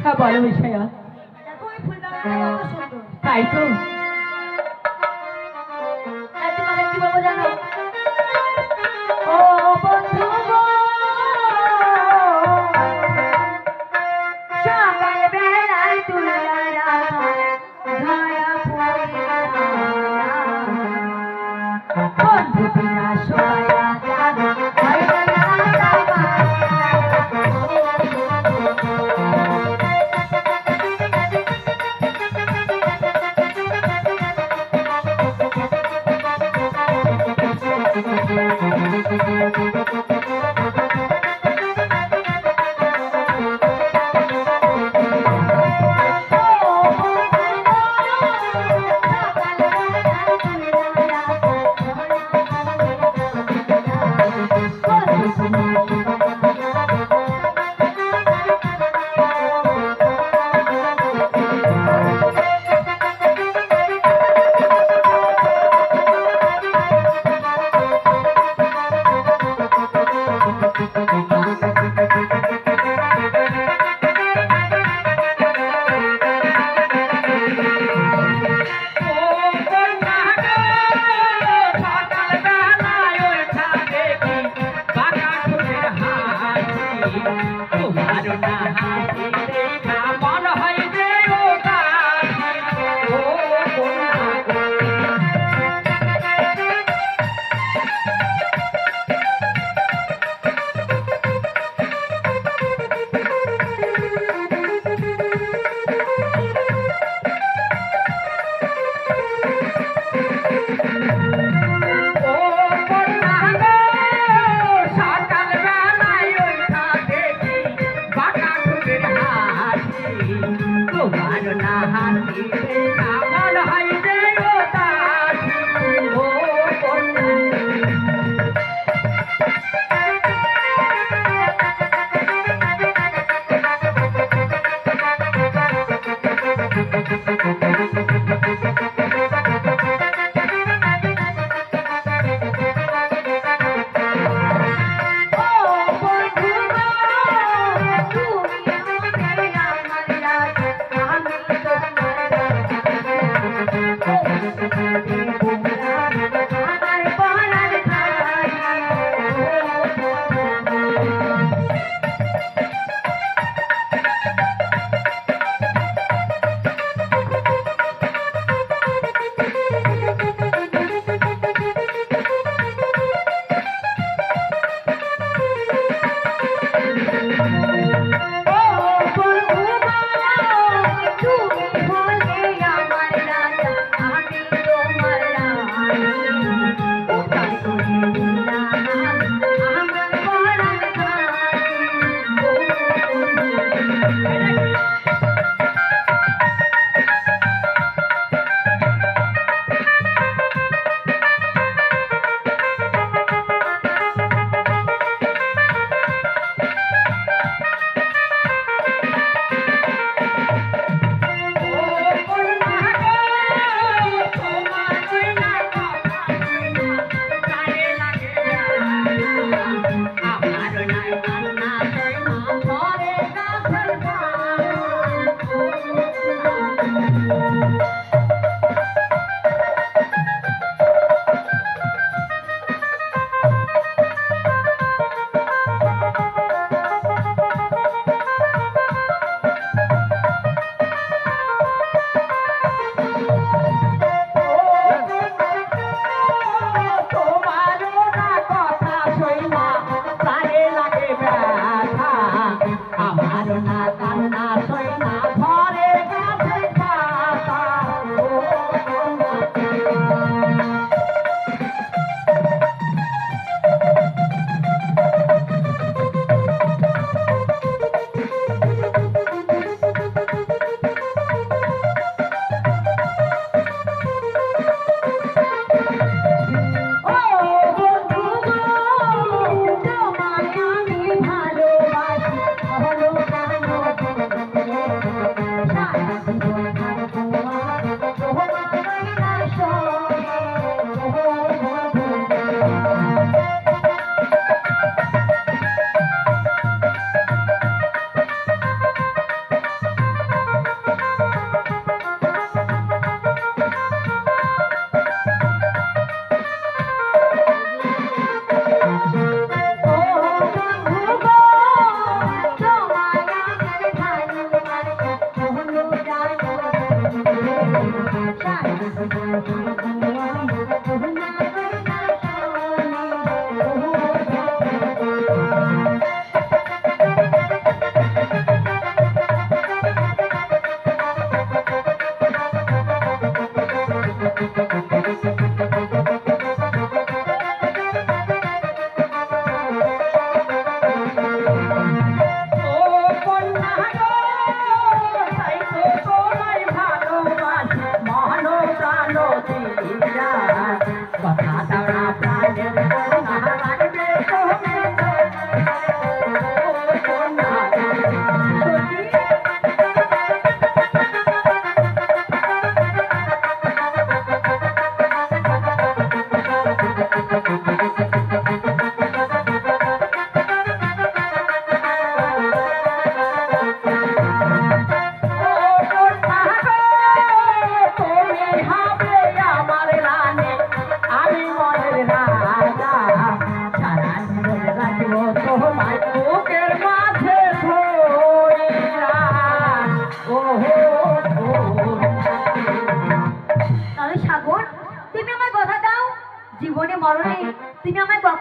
হ্যাঁ বলো বিষয়া। দেখো ওই ফুল বাগানটা কত সুন্দর। তাই তো। তোমাকে কি বলবো জানো? ও বন্ধু গো, সকাল বেলায় তুলিয়া রাখা ধরা পড়ে বন্ধু বিনা সোয়া যাবে হয় না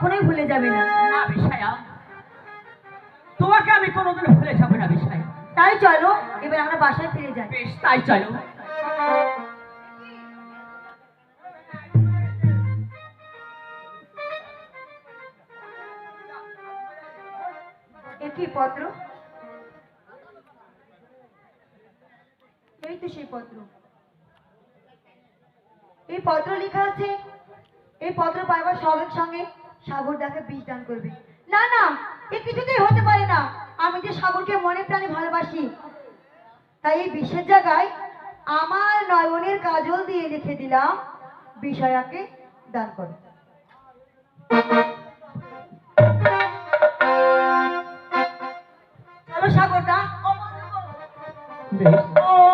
কখনোই ভুলে যাবে না। না বিষয়া, তোমাকে আমি কোনোদিন ভুলে যাবো না বিষয়া। তাই চলো এবার আমরা বাসায় ফিরে যাই। বেশ, তাই চলো। একই পত্র, এই তো সেই পত্র। এই পত্র লেখা আছে, এই পত্র পাইবার সঙ্গে সঙ্গে সাগর তাকে বিষ দান করবে। না না, এ কিছুতেই হতে পারে না। আমি যে সাগরকে মনে প্রাণে ভালোবাসি, তাই এই বিষের জায়গায় আমার নয়নের কাজল দিয়ে লিখে দিলাম বিষয়াকে দান করো। চলো সাগর দা। বেশ।